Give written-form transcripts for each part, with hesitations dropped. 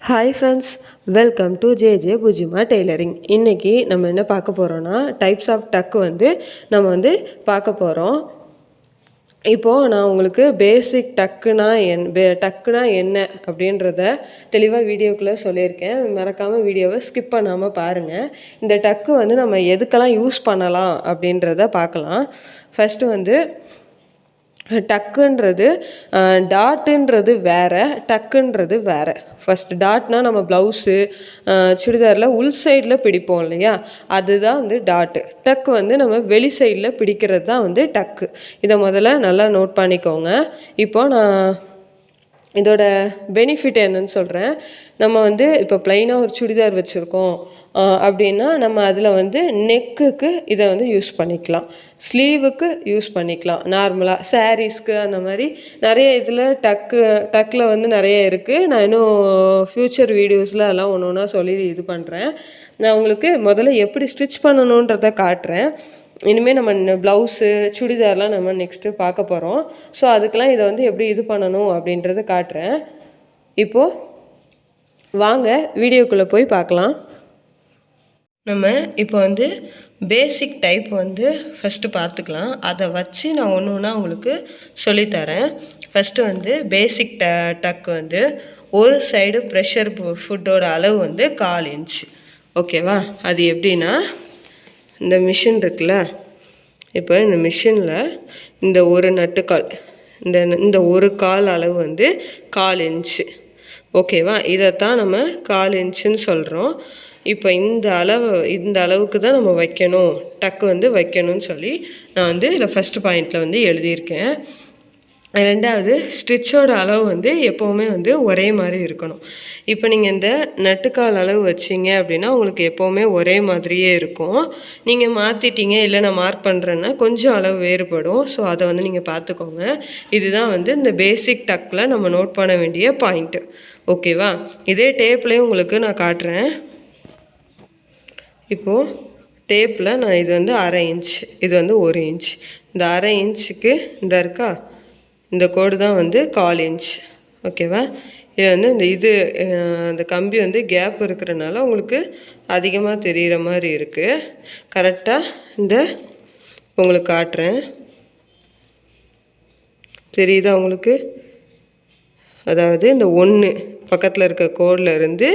Hi friends, welcome to J bujjima tailoring. இன்றைக்கி நம்ம என்ன பார்க்க போகிறோன்னா டைப்ஸ் ஆஃப் டக் நம்ம பார்க்க போகிறோம். இப்போது நான் உங்களுக்கு பேசிக் டக்குனா என்ன அப்படின்றத தெளிவாக வீடியோக்குள்ளே சொல்லியிருக்கேன். மறக்காமல் வீடியோவை ஸ்கிப் பண்ணாமல் பாருங்கள். இந்த டக்கு நம்ம எதுக்கெல்லாம் யூஸ் பண்ணலாம் அப்படின்றத பார்க்கலாம். ஃபஸ்ட்டு டக்குன்றது டாட்டுன்றது வேறு, டக்குன்றது வேறு. ஃபஸ்ட்டு டாட்னால் நம்ம ப்ளவுஸு சுடிதாரில் உள் சைடில் பிடிப்போம் இல்லையா, அதுதான் டாட்டு. டக்கு நம்ம வெளி சைடில் பிடிக்கிறது தான் டக்கு. இதை முதல்ல நல்லா நோட் பண்ணிக்கோங்க. இப்போது நான் இதோட பெனிஃபிட் என்னன்னு சொல்கிறேன். நம்ம இப்போ ப்ளைனாக ஒரு சுடிதார் வச்சுருக்கோம் அப்படின்னா நம்ம அதில் நெக்குக்கு இதை யூஸ் பண்ணிக்கலாம், ஸ்லீவுக்கு யூஸ் பண்ணிக்கலாம், நார்மலாக சாரீஸ்க்கு அந்த மாதிரி நிறைய இதில் டக்கில் நிறைய இருக்குது. நான் இன்னும் ஃப்யூச்சர் வீடியோஸில் அதெல்லாம் ஒன்று ஒன்றா சொல்லி இது பண்ணுறேன். நான் உங்களுக்கு முதல்ல எப்படி ஸ்டிச் பண்ணணுன்றதை காட்டுறேன். இனிமேல் நம்ம ப்ளவுஸு சுடிதார்லாம் நம்ம நெக்ஸ்ட்டு பார்க்க போகிறோம். ஸோ அதுக்கெலாம் இதை எப்படி இது பண்ணணும் அப்படின்றத காட்டுறேன். இப்போது வாங்க வீடியோக்குள்ளே போய் பார்க்கலாம். நம்ம இப்போ பேசிக் டைப் ஃபஸ்ட்டு பார்த்துக்கலாம். அதை வச்சு நான் ஒன்று ஒன்றா உங்களுக்கு சொல்லித்தரேன். ஃபஸ்ட்டு பேசிக் டக் ஒரு சைடு ப்ரெஷர் ஃபுட்டோட அளவு 1/4 இன்ச்சு. ஓகேவா? அது எப்படின்னா, இந்த மிஷின் இருக்குல்ல, இப்போ இந்த மிஷினில் இந்த ஒரு நட்டுக்கால், இந்த ஒரு கால் அளவு 1/4 இன்ச்சு. ஓகேவா? இதைத்தான் நம்ம 1/4 இன்ச்சுன்னு சொல்கிறோம். இப்போ இந்த அளவுக்கு தான் நம்ம வைக்கணும், டக்கு வைக்கணும்னு சொல்லி நான் இதில் ஃபஸ்ட்டு பாயிண்டில் எழுதியிருக்கேன். ரெண்டாவது, ஸ்டிச்சோட அளவு எப்போவுமே ஒரே மாதிரி இருக்கணும். இப்போ நீங்கள் இந்த நட்டுக்கால் அளவு வச்சிங்க அப்படின்னா உங்களுக்கு எப்போவுமே ஒரே மாதிரியே இருக்கும். நீங்கள் மாற்றிட்டீங்க, இல்லை நான் மார்க் பண்ணுறேன்னா கொஞ்சம் அளவு வேறுபடும். ஸோ அதை நீங்கள் பார்த்துக்கோங்க. இதுதான் இந்த பேசிக் டக்கில் நம்ம நோட் பண்ண வேண்டிய பாயிண்ட்டு. ஓகேவா? இதே டேப்லேயும் உங்களுக்கு நான் காட்டுறேன். இப்போது டேப்பில் நான் இது 1/2 இன்ச், இது 1 இன்ச். இந்த 1/2 இன்ச்சுக்கு இந்த இருக்கா, இந்த கோடு தான் 1/4 இன்ச். ஓகேவா? இது அந்த கம்பி கேப் இருக்கிறனால உங்களுக்கு அதிகமாக தெரிகிற மாதிரி இருக்குது. கரெக்டாக உங்களுக்கு காட்டுறேன். தெரியுதா உங்களுக்கு? அதாவது இந்த 1 பக்கத்தில் இருக்க கோடில் இருந்து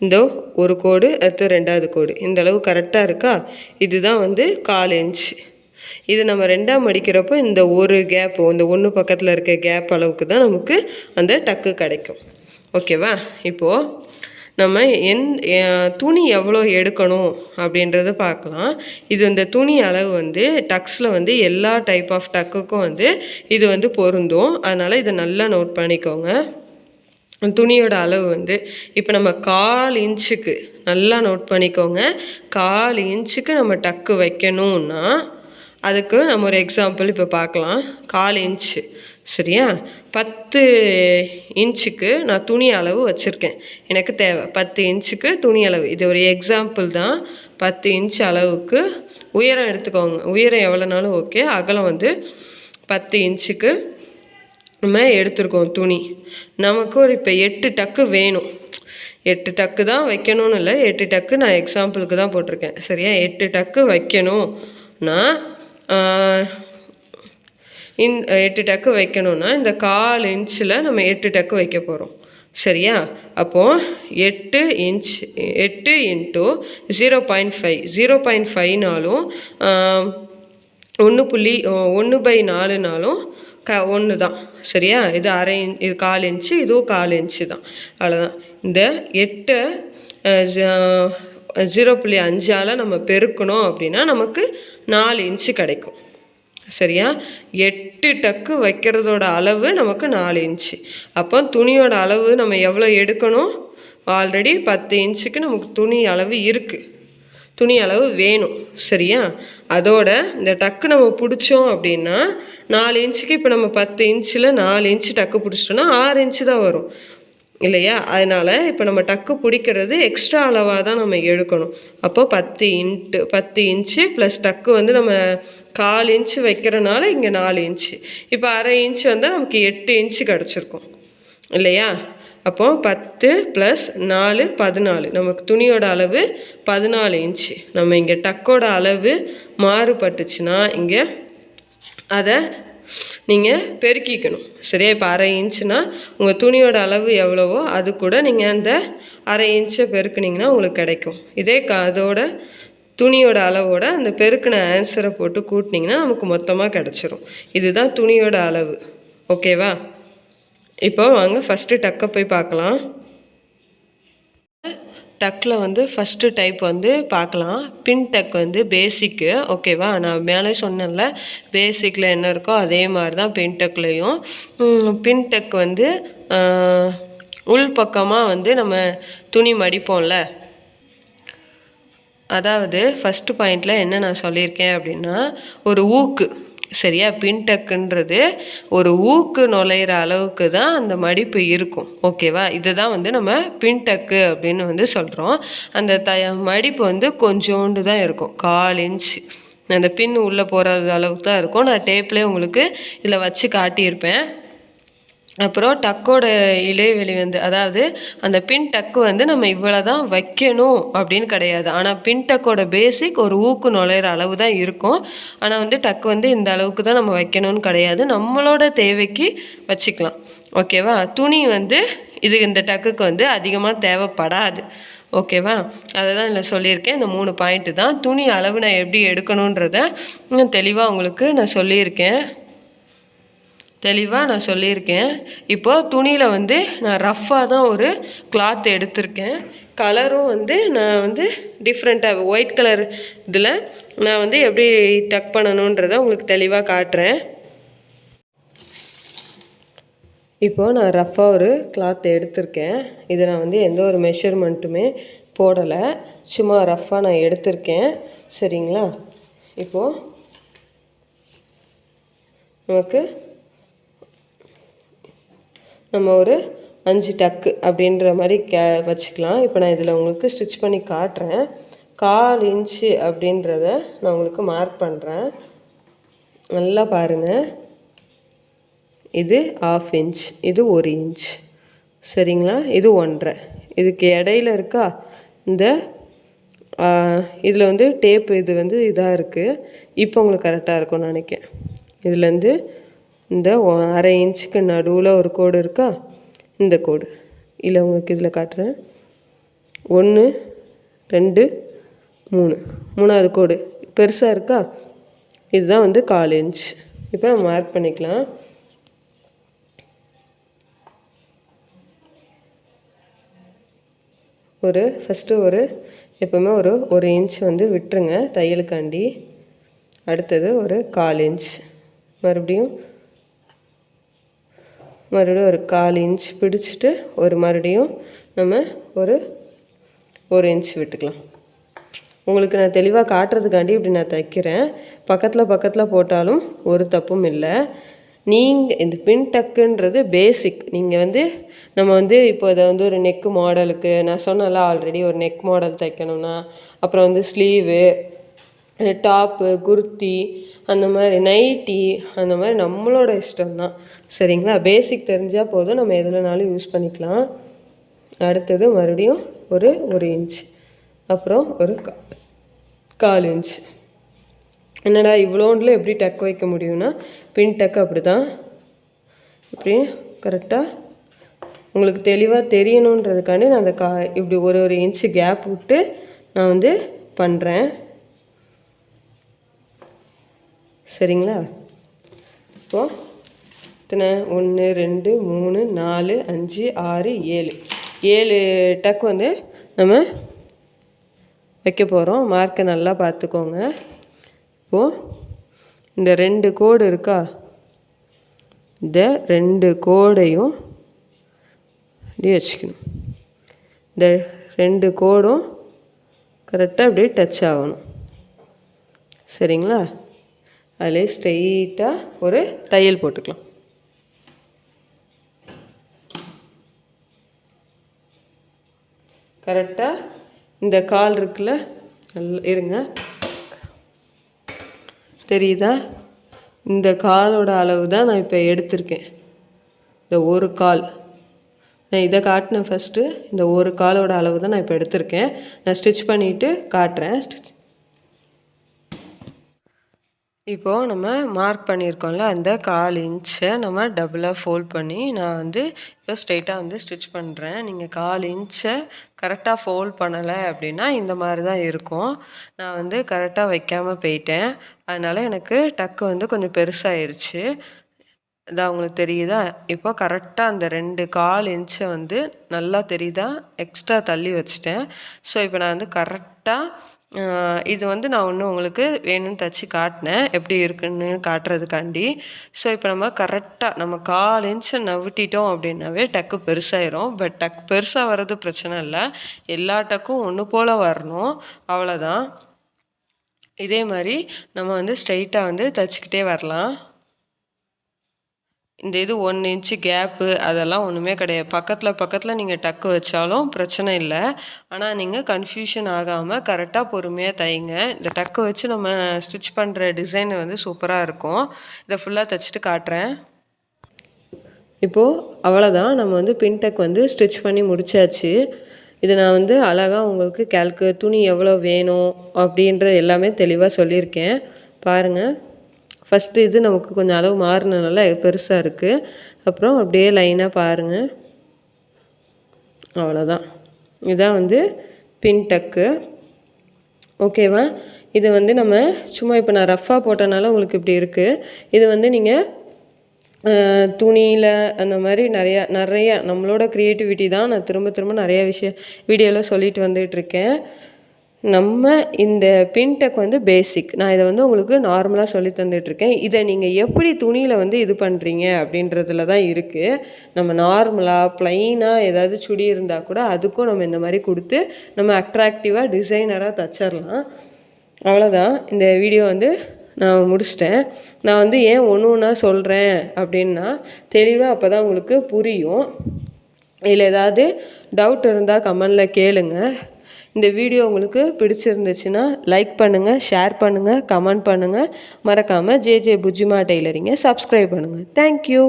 இந்த ஒரு கோடு, அடுத்து 2வது கோடு, இந்த அளவு கரெக்டாக இருக்கா? இதுதான் 1/4 இன்ச். இது நம்ம 2ஆக மடிக்கிறப்போ இந்த ஒரு கேப்பு, இந்த 1 பக்கத்தில் இருக்க கேப் அளவுக்கு தான் நமக்கு அந்த டக்கு கிடைக்கும். ஓகேவா? இப்போது நம்ம துணி எவ்வளோ எடுக்கணும் அப்படின்றத பார்க்கலாம். இது இந்த துணி அளவு டக்ஸில் எல்லா டைப் ஆஃப் டக்குக்கும் இது பொருந்தும். அதனால் இதை நல்லா நோட் பண்ணிக்கோங்க. துணியோட அளவு இப்போ நம்ம 1/4 இன்ச்சுக்கு, நல்லா நோட் பண்ணிக்கோங்க, 1/4 இன்ச்சுக்கு நம்ம டக்கு வைக்கணும்னா அதுக்கு நம்ம ஒரு எக்ஸாம்பிள் இப்போ பார்க்கலாம். 1/4 இன்ச்சு சரியா? 10 இன்ச்சுக்கு நான் துணி அளவு வச்சுருக்கேன். எனக்கு தேவை 10 இன்ச்சுக்கு துணி அளவு. இது ஒரு எக்ஸாம்பிள் தான். 10 இன்ச் அளவுக்கு உயரம் எடுத்துக்கோங்க. உயரம் எவ்வளோனாலும் ஓகே. அகலம் 10 இன்ச்சுக்கு நம்ம எடுத்துருக்கோம் துணி. நமக்கு இப்போ 8 டக்கு வேணும். 8 டக்கு தான் வைக்கணும்னு இல்லை, 8 டக்கு நான் எக்ஸாம்பிளுக்கு தான் போட்டிருக்கேன். சரியா? 8 டக்கு வைக்கணும்னா 8 டக்கு வைக்கணும்னா இந்த 1/4 இன்ச்சில் நம்ம 8 டக்கு வைக்க போகிறோம். சரியா? அப்போது 8 இன்ச், 8 இன்ட்டு 0.5, 0.5நாலும் 1/4நாலும் 1 தான். சரியா? இது இது 1/4 இன்ச்சு, இதுவும் 1/4 இன்ச்சு தான். அவ்வளோதான். இந்த 8 0.5ஆல் நம்ம பெருக்கணும் அப்படின்னா நமக்கு 4 இன்ச்சு கிடைக்கும். சரியா? 8 டக்கு வைக்கிறதோட அளவு நமக்கு 4 இன்ச்சு. அப்போ துணியோட அளவு நம்ம எவ்வளோ எடுக்கணும்? ஆல்ரெடி 10 இன்ச்சுக்கு நமக்கு துணி அளவு இருக்குது, துணி அளவு வேணும். சரியா? அதோட இந்த டக்கு நம்ம பிடிச்சோம் அப்படின்னா 4 இன்ச்சுக்கு, இப்போ நம்ம 10 இன்ச்சில் 4 இன்ச்சு டக்கு பிடிச்சிட்டோன்னா 6 இன்ச்சு தான் வரும் இல்லையா? அதனால் இப்போ நம்ம டக்கு பிடிக்கிறது எக்ஸ்ட்ரா அளவாக தான் நம்ம எடுக்கணும். அப்போ 10 இன்ச்சு ப்ளஸ் டக்கு நம்ம 1/4 இன்ச்சு வைக்கிறனால இங்கே 4 இன்ச்சு. இப்போ 1/2 இன்ச்சு வந்தால் நமக்கு 8 இன்ச்சு கிடச்சிருக்கும் இல்லையா? அப்போ 10 + 4 14. நமக்கு துணியோட அளவு 14 இன்ச்சு. நம்ம இங்கே டக்கோட அளவு மாறுபட்டுச்சுன்னா இங்கே அதை நீங்கள் பெருக்கிக்கணும். சரியா? இப்போ 1/2 இன்ச்சுனா உங்கள் துணியோட அளவு எவ்வளவோ அது கூட நீங்கள் அந்த 1/2 இன்ச்சை பெருக்குனிங்கன்னா உங்களுக்கு கிடைக்கும். இதே அதோட துணியோட அளவோட அந்த பெருக்கின ஆன்சரை போட்டு கூட்டினீங்கன்னா நமக்கு மொத்தமாக கிடச்சிரும். இதுதான் துணியோட அளவு. ஓகேவா? இப்போ வாங்க ஃபஸ்ட்டு டக்கை போய் பார்க்கலாம். டக்கில் வந்து ஃபஸ்ட்டு டைப் வந்து பார்க்கலாம். பின் டக் வந்து பேசிக்கு. ஓகேவா? நான் மேலே சொன்னேன்ல, பேசிக்கில் என்ன இருக்கோ அதே மாதிரி தான் பின் டக்லேயும். பின் டக் வந்து உள் பக்கமாக வந்து நம்ம துணி மடிப்போம்ல, அதாவது ஃபஸ்ட்டு பாயிண்டில் என்ன நான் சொல்லியிருக்கேன் அப்படின்னா, ஒரு ஊக்கு. சரியா? பின் டக்குன்றது ஒரு ஊக்கு நுழையிற அளவுக்கு தான் அந்த மடிப்பு இருக்கும். ஓகேவா? இதுதான் வந்து நம்ம பின் டக்கு அப்படின்னு வந்து சொல்கிறோம். அந்த மடிப்பு வந்து கொஞ்சோண்டு தான் இருக்கும், 1/4 இன்ச்சு. அந்த பின் உள்ளே போகிற அளவுக்கு தான் இருக்கும். நான் டேப்லேயே உங்களுக்கு இதில் வச்சு காட்டியிருப்பேன். அப்புறம் டக்கோட இடைவெளி வந்து, அதாவது அந்த பின் டக்கு வந்து நம்ம இவ்வளோ தான் வைக்கணும் அப்படின்னு கிடையாது. ஆனால் பின் டக்கோட பேசிக் ஒரு ஊக்கு நுழையிற அளவு தான் இருக்கும். ஆனால் வந்து டக்கு வந்து இந்த அளவுக்கு தான் நம்ம வைக்கணும்னு கிடையாது, நம்மளோட தேவைக்கு வச்சுக்கலாம். ஓகேவா? துணி வந்து இந்த டக்குக்கு வந்து அதிகமாக தேவைப்படாது. ஓகேவா? அதை தான் இதில் சொல்லியிருக்கேன். இந்த 3 பாயிண்ட்டு தான். துணி அளவு நான் எப்படி எடுக்கணுன்றத இன்னும் தெளிவாக உங்களுக்கு நான் சொல்லியிருக்கேன். இப்போது துணியில் வந்து நான் ரஃப்பாக தான் ஒரு கிளாத் எடுத்திருக்கேன். கலரும் வந்து நான் வந்து டிஃப்ரெண்ட்டாக ஒயிட் கலர் இதில் நான் வந்து எப்படி டக் பண்ணணுன்றதை உங்களுக்கு தெளிவாக காட்டுறேன். இப்போது நான் ரஃப்பாக ஒரு கிளாத் எடுத்திருக்கேன். இதை நான் வந்து எந்த ஒரு மெஷர்மெண்ட்டுமே போடலை, சும்மா ரஃப்பாக நான் எடுத்திருக்கேன். சரிங்களா? இப்போது நமக்கு நம்ம ஒரு 5 டக்கு அப்படின்ற மாதிரி வச்சுக்கலாம். இப்போ நான் இதில் உங்களுக்கு ஸ்டிச் பண்ணி காட்டுறேன். 1/4 இன்ச்சு அப்படின்றத நான் உங்களுக்கு மார்க் பண்ணுறேன். நல்லா பாருங்கள். இது 1/2 இன்ச், இது 1 இன்ச். சரிங்களா? இது 1.5. இதுக்கு இடையில இருக்கா இந்த இதில் வந்து டேப்பு, இது வந்து இதாக இருக்குது. இப்போ உங்களுக்கு கரெக்டாக இருக்கும்னு நினைக்கிறேன். இதுலேருந்து இந்த 1/2 இன்ச்சுக்கு நடுவில் ஒரு கோடு இருக்கா, இந்த கோடு இல்லை உங்களுக்கு இதில் காட்டுறேன். 1 2 3, 3ஆவது கோடு பெருசாக இருக்கா, இதுதான் வந்து 1/4 இன்ச். இப்போ மார்க் பண்ணிக்கலாம். ஃபஸ்ட்டு எப்போவுமே ஒரு 1 இன்ச் வந்து விட்டுருங்க தையலுக்காண்டி. அடுத்தது ஒரு 1/4 இன்ச், மறுபடியும் ஒரு 1/4 இன்ச் பிடிச்சிட்டு மறுபடியும் நம்ம ஒரு 1 இன்ச் விட்டுக்கலாம். உங்களுக்கு நான் தெளிவாக காட்டுறதுக்காண்டி இப்படி நான் தைக்கிறேன். பக்கத்தில் போட்டாலும் ஒரு தப்பும் இல்லை. நீங்கள் இந்த பின் டக்குன்றது பேசிக். நீங்கள் வந்து நம்ம வந்து இப்போ அதை வந்து ஒரு நெக்கு மாடலுக்கு நான் சொன்னல ஆல்ரெடி, ஒரு நெக் மாடல் தைக்கணும்னா, அப்புறம் வந்து ஸ்லீவு, டாப்பு, குர்த்தி, அந்த மாதிரி நைட்டி, அந்த மாதிரி நம்மளோட இஷ்டம்தான். சரிங்களா? பேசிக் தெரிஞ்சால் போதும், நம்ம எதுலனாலும் யூஸ் பண்ணிக்கலாம். அடுத்தது மறுபடியும் ஒரு 1 இன்ச், அப்புறம் ஒரு 1/4 இன்ச். என்னடா இவ்வளோண்டில் எப்படி டக் வைக்க முடியும்னா, பின் டக்கு அப்படி தான், இப்படி கரெக்டாக உங்களுக்கு தெளிவாக தெரியணுன்றதுக்காண்டி நான் அந்த இப்படி ஒரு இன்ச்சு கேப் விட்டு நான் வந்து பண்ணுறேன். சரிங்களா? இப்போது இத்தனை 1 2 3 4 5 6 7 டக் வந்து நம்ம வைக்க போகிறோம். மார்க்கை நல்லா பார்த்துக்கோங்க. இப்போது இந்த 2 கோடு இருக்கா, இந்த 2 கோடையும் இப்படி வச்சுக்கணும். இந்த 2 கோடும் கரெக்டாக அப்படியே டச் ஆகணும். சரிங்களா? அதிலே ஸ்ட்ரெயிட்டாக ஒரு தையல் போட்டுக்கலாம். கரெக்டாக இந்த கால் இருக்குல்ல, நல்லா இருங்க, தெரியுதா? இந்த காலோட அளவு தான் நான் இப்போ எடுத்திருக்கேன். இந்த ஒரு கால் நான் இதை காட்டினேன் ஃபஸ்ட்டு. இந்த ஒரு காலோட அளவு தான் நான் இப்போ எடுத்திருக்கேன். நான் ஸ்டிச் பண்ணிவிட்டு காட்டுறேன். இப்போது நம்ம மார்க் பண்ணியிருக்கோம்ல அந்த 1/4 இன்ச்சை நம்ம டபுளாக ஃபோல்ட் பண்ணி நான் வந்து இப்போ ஸ்ட்ரெயிட்டாக வந்து ஸ்டிச் பண்ணுறேன். நீங்கள் 1/4 இன்ச்சை கரெக்டாக ஃபோல்ட் பண்ணலை அப்படின்னா இந்த மாதிரி தான் இருக்கும். நான் வந்து கரெக்டாக வைக்காமல் போயிட்டேன். அதனால் எனக்கு டக்கு வந்து கொஞ்சம் பெருசாகிருச்சு. இதான் உங்களுக்கு தெரியுதா? இப்போ கரெக்டாக அந்த 2/4 இன்ச்சை வந்து நல்லா தெரியுதா? எக்ஸ்ட்ரா தள்ளி வச்சுட்டேன். ஸோ இப்போ நான் வந்து கரெக்டாக இது வந்து நான் ஒன்று உங்களுக்கு வேணும்னு தச்சு காட்டினேன் எப்படி இருக்குன்னு காட்டுறதுக்காண்டி. ஸோ இப்போ நம்ம கரெக்டாக நம்ம 1/4 இன்ச்சை நவிட்டிட்டோம் அப்படின்னாவே டக்கு பெருசாயிரும். பட் டக்கு பெருசாக வர்றது பிரச்சனை இல்லை, எல்லா டக்கும் ஒன்று போல் வரணும், அவ்வளோதான். இதே மாதிரி நம்ம வந்து ஸ்ட்ரைட்டாக வந்து தச்சுக்கிட்டே வரலாம். இந்த இது 1 இன்ச்சு கேப்பு அதெல்லாம் ஒன்றுமே கிடையாது. பக்கத்தில் நீங்கள் டக்கு வச்சாலும் பிரச்சனை இல்லை. ஆனால் நீங்கள் கன்ஃப்யூஷன் ஆகாமல் கரெக்டாக பொறுமையாக தைங்க. இந்த டக்கு வச்சு நம்ம ஸ்டிச் பண்ணுற டிசைன் வந்து சூப்பராக இருக்கும். இதை ஃபுல்லாக தைச்சிட்டு காட்டுறேன். இப்போது அவ்வளோதான், நம்ம வந்து பின் டக் வந்து ஸ்டிச் பண்ணி முடிச்சாச்சு. இதை நான் வந்து அழகாக உங்களுக்கு துணி எவ்வளோ வேணும் அப்படின்ற எல்லாமே தெளிவாக சொல்லியிருக்கேன். பாருங்கள், ஃபஸ்ட்டு இது நமக்கு கொஞ்சம் அளவு மாறினனால பெருசாக இருக்குது. அப்புறம் அப்படியே லைனாக பாருங்கள், அவ்வளோதான். இதுதான் வந்து பின் டக்கு. ஓகேவா? இது வந்து நம்ம சும்மா இப்போ நான் ரஃப்பாக போட்டனால உங்களுக்கு இப்படி இருக்குது. இது வந்து நீங்கள் துணியில் அந்த மாதிரி நிறையா நம்மளோட க்ரியேட்டிவிட்டி தான். நான் திரும்ப நிறையா வீடியோவில் சொல்லிட்டு வந்துகிட்ருக்கேன். நம்ம இந்த பின் டக் வந்து பேசிக். நான் இதை வந்து உங்களுக்கு நார்மலாக சொல்லி தந்துகிட்ருக்கேன். இதை நீங்கள் எப்படி துணியில் வந்து இது பண்ணுறீங்க அப்படின்றதுல தான் இருக்குது. நம்ம நார்மலாக ப்ளைனாக ஏதாவது சுடி இருந்தால் கூட அதுக்கும் நம்ம இந்த மாதிரி கொடுத்து நம்ம அட்ராக்டிவாக டிசைனராக தச்சிடலாம். அவ்வளோதான், இந்த வீடியோ வந்து நான் முடிச்சிட்டேன். நான் வந்து ஏன் ஒன்று ஒன்றா சொல்கிறேன் அப்படின்னா தெளிவாக அப்போ தான் உங்களுக்கு புரியும். இதில் ஏதாவது டவுட் இருந்தால் கமெண்டில் கேளுங்க. இந்த வீடியோ உங்களுக்கு பிடிச்சிருந்துச்சுன்னா லைக் பண்ணுங்கள், ஷேர் பண்ணுங்கள், கமெண்ட் பண்ணுங்கள். மறக்காமல் ஜே புஜ்ஜிமா டெய்லரிங்கை சப்ஸ்கிரைப் பண்ணுங்கள். தேங்க்யூ.